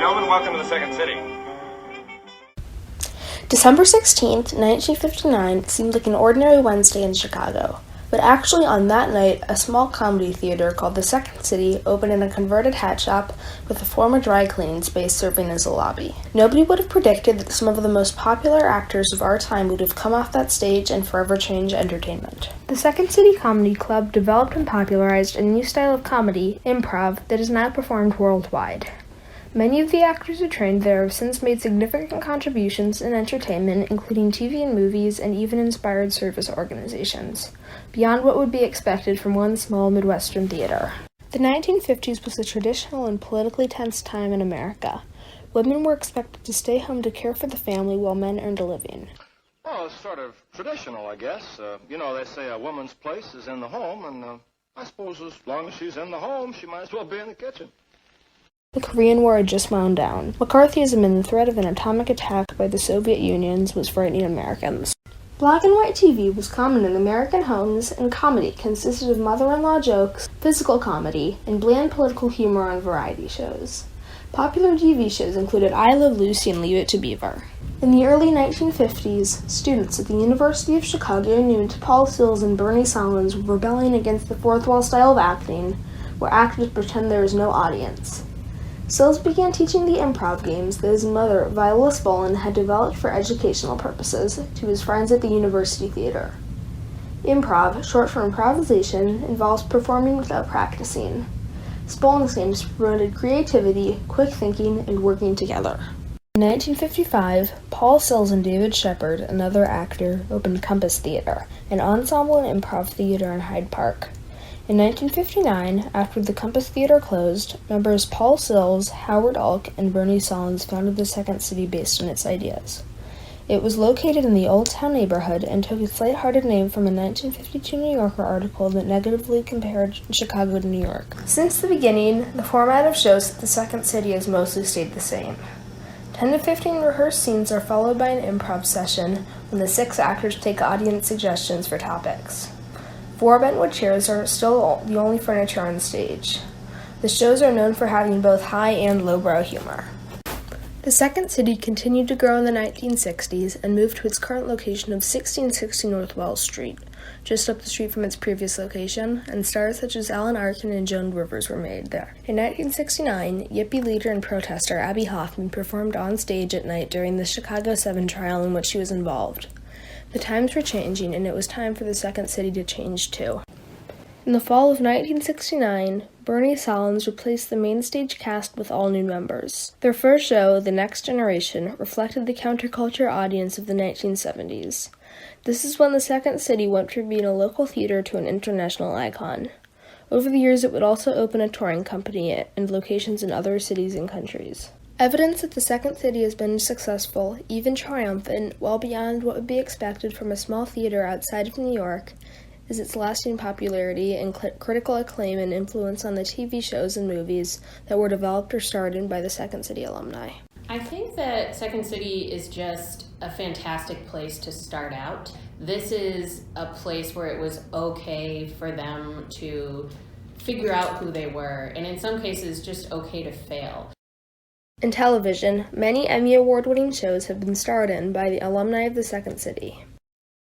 gentlemen, welcome to the Second City. December 16th, 1959 seemed like an ordinary Wednesday in Chicago, but actually on that night, a small comedy theater called the Second City opened in a converted hat shop with a former dry cleaning space serving as a lobby. Nobody would have predicted that some of the most popular actors of our time would have come off that stage and forever change entertainment. The Second City Comedy Club developed and popularized a new style of comedy, improv, that is now performed worldwide. Many of the actors who trained there have since made significant contributions in entertainment, including TV and movies, and even inspired service organizations, beyond what would be expected from one small Midwestern theater. The 1950s was a traditional and politically tense time in America. Women were expected to stay home to care for the family while men earned a living. Well, it's sort of traditional, I guess. They say a woman's place is in the home, and I suppose as long as she's in the home, she might as well be in the kitchen. The Korean War had just wound down. McCarthyism and the threat of an atomic attack by the Soviet Union was frightening Americans. Black and white TV was common in American homes, and comedy consisted of mother-in-law jokes, physical comedy, and bland political humor on variety shows. Popular TV shows included I Love Lucy and Leave It to Beaver. In the early 1950s, students at the University of Chicago named Paul Sills and Bernie Sahlins were rebelling against the fourth wall style of acting, where actors pretend there is no audience. Sills began teaching the improv games that his mother, Viola Spolin, had developed for educational purposes to his friends at the University Theater. Improv, short for improvisation, involves performing without practicing. Spolin's games promoted creativity, quick thinking, and working together. In 1955, Paul Sills and David Shepard, another actor, opened Compass Theater, an ensemble and improv theater in Hyde Park. In 1959, after the Compass Theater closed, members Paul Sills, Howard Alk, and Bernie Sahlins founded the Second City based on its ideas. It was located in the Old Town neighborhood and took its lighthearted name from a 1952 New Yorker article that negatively compared Chicago to New York. Since the beginning, the format of shows at the Second City has mostly stayed the same. 10 to 15 rehearsed scenes are followed by an improv session when the 6 actors take audience suggestions for topics. 4 bentwood chairs are still the only furniture on stage. The shows are known for having both high and lowbrow humor. The Second City continued to grow in the 1960s and moved to its current location of 1660 North Wells Street, just up the street from its previous location, and stars such as Alan Arkin and Joan Rivers were made there. In 1969, Yippie leader and protester Abby Hoffman performed on stage at night during the Chicago 7 trial in which she was involved. The times were changing, and it was time for the Second City to change too. In the fall of 1969, Bernie Sahlins replaced the main stage cast with all new members. Their first show, The Next Generation, reflected the counterculture audience of the 1970s. This is when the Second City went from being a local theater to an international icon. Over the years, it would also open a touring company and locations in other cities and countries. Evidence that the Second City has been successful, even triumphant, well beyond what would be expected from a small theater outside of New York, is its lasting popularity and critical acclaim and influence on the TV shows and movies that were developed or starred in by the Second City alumni. I think that Second City is just a fantastic place to start out. This is a place where it was okay for them to figure out who they were, and in some cases, just okay to fail. In television, many Emmy Award-winning shows have been starred in by the alumni of the Second City.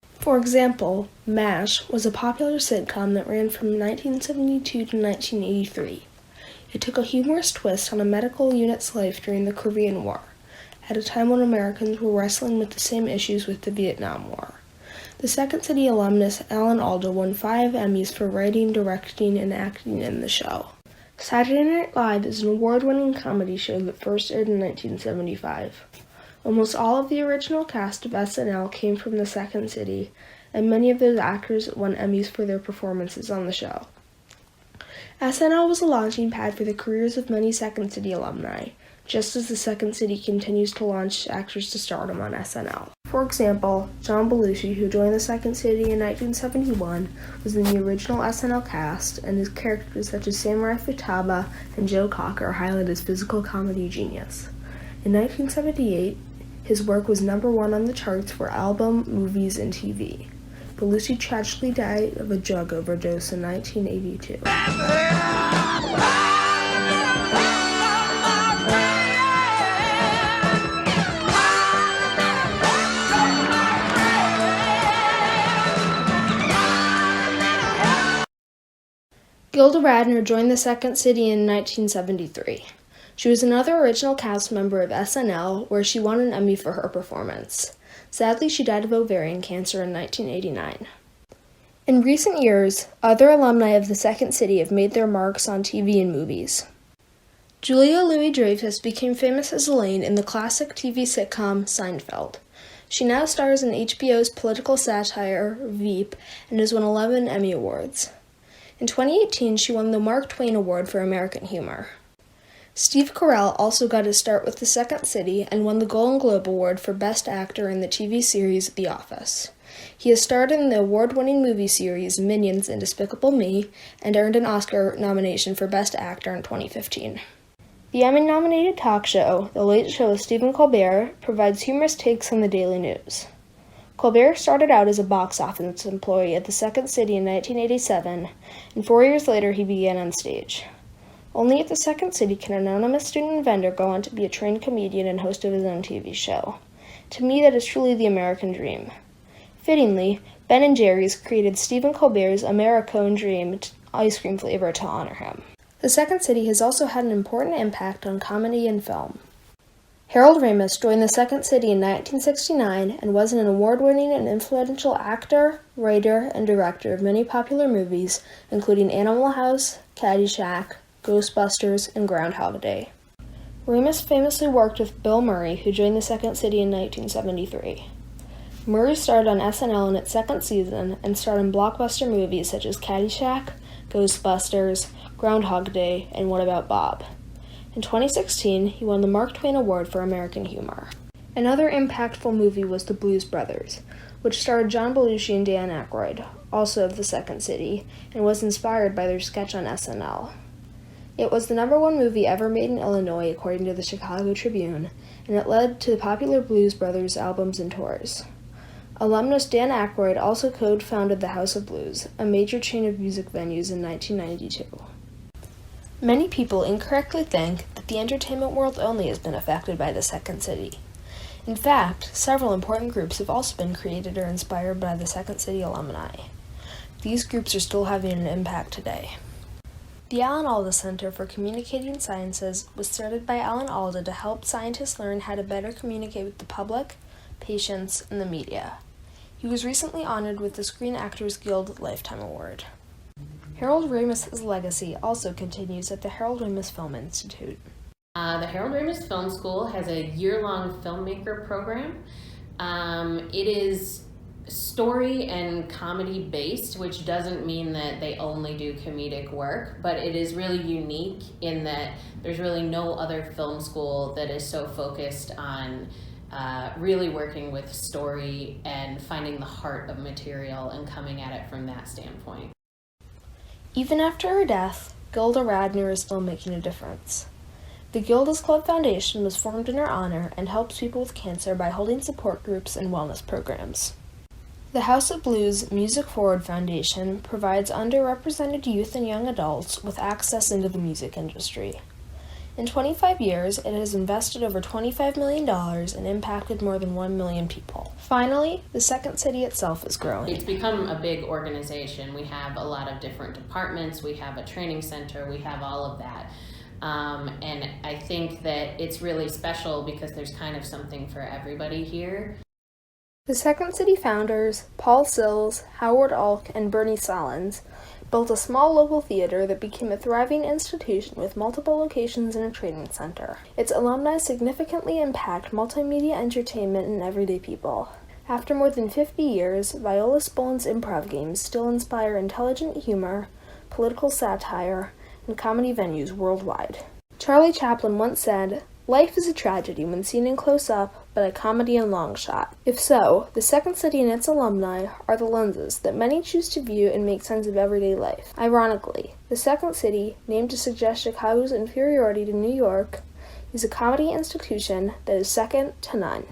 For example, MASH was a popular sitcom that ran from 1972 to 1983. It took a humorous twist on a medical unit's life during the Korean War, at a time when Americans were wrestling with the same issues with the Vietnam War. The Second City alumnus Alan Alda won 5 Emmys for writing, directing, and acting in the show. Saturday Night Live is an award-winning comedy show that first aired in 1975. Almost all of the original cast of SNL came from the Second City, and many of those actors won Emmys for their performances on the show. SNL was a launching pad for the careers of many Second City alumni, just as the Second City continues to launch actors to stardom on SNL. For example, John Belushi, who joined the Second City in 1971, was in the original SNL cast, and his characters such as Samurai Futaba and Joe Cocker highlight his physical comedy genius. In 1978, his work was #1 on the charts for album, movies, and TV. Belushi tragically died of a drug overdose in 1982. Gilda Radner joined the Second City in 1973. She was another original cast member of SNL, where she won an Emmy for her performance. Sadly, she died of ovarian cancer in 1989. In recent years, other alumni of the Second City have made their marks on TV and movies. Julia Louis-Dreyfus became famous as Elaine in the classic TV sitcom Seinfeld. She now stars in HBO's political satire, Veep, and has won 11 Emmy Awards. In 2018, she won the Mark Twain Award for American Humor. Steve Carell also got his start with the Second City and won the Golden Globe Award for Best Actor in the TV series The Office. He has starred in the award-winning movie series Minions and Despicable Me and earned an Oscar nomination for Best Actor in 2015. The Emmy-nominated talk show, The Late Show with Stephen Colbert, provides humorous takes on the daily news. Colbert started out as a box office employee at the Second City in 1987, and 4 years later he began on stage. Only at the Second City can an anonymous student vendor go on to be a trained comedian and host of his own TV show. To me, that is truly the American dream. Fittingly, Ben & Jerry's created Stephen Colbert's Americone Dream ice cream flavor to honor him. The Second City has also had an important impact on comedy and film. Harold Ramis joined the Second City in 1969 and was an award-winning and influential actor, writer, and director of many popular movies, including Animal House, Caddyshack, Ghostbusters, and Groundhog Day. Ramis famously worked with Bill Murray, who joined the Second City in 1973. Murray starred on SNL in its second season and starred in blockbuster movies such as Caddyshack, Ghostbusters, Groundhog Day, and What About Bob? In 2016, he won the Mark Twain Award for American Humor. Another impactful movie was The Blues Brothers, which starred John Belushi and Dan Aykroyd, also of the Second City, and was inspired by their sketch on SNL. It was the #1 movie ever made in Illinois, according to the Chicago Tribune, and it led to the popular Blues Brothers albums and tours. Alumnus Dan Aykroyd also co-founded the House of Blues, a major chain of music venues, in 1992. Many people incorrectly think that the entertainment world only has been affected by the Second City. In fact, several important groups have also been created or inspired by the Second City alumni. These groups are still having an impact today. The Alan Alda Center for Communicating Sciences was started by Alan Alda to help scientists learn how to better communicate with the public, patients, and the media. He was recently honored with the Screen Actors Guild Lifetime Award. Harold Ramis' legacy also continues at the Harold Ramis Film Institute. The Harold Ramis Film School has a year-long filmmaker program. It is story and comedy based, which doesn't mean that they only do comedic work, but it is really unique in that there's really no other film school that is so focused on really working with story and finding the heart of material and coming at it from that standpoint. Even after her death, Gilda Radner is still making a difference. The Gilda's Club Foundation was formed in her honor and helps people with cancer by holding support groups and wellness programs. The House of Blues Music Forward Foundation provides underrepresented youth and young adults with access into the music industry. In 25 years, it has invested over $25 million and impacted more than 1 million people. Finally, the Second City itself is growing. It's become a big organization. We have a lot of different departments, we have a training center, we have all of that. And I think that it's really special because there's kind of something for everybody here. The Second City founders, Paul Sills, Howard Alk, and Bernie Solins, built a small local theater that became a thriving institution with multiple locations and a training center. Its alumni significantly impact multimedia entertainment and everyday people. After more than 50 years, Viola Spolin's improv games still inspire intelligent humor, political satire, and comedy venues worldwide. Charlie Chaplin once said, "Life is a tragedy when seen in close-up, but a comedy in long shot." If so, the Second City and its alumni are the lenses that many choose to view and make sense of everyday life. Ironically, the Second City, named to suggest Chicago's inferiority to New York, is a comedy institution that is second to none.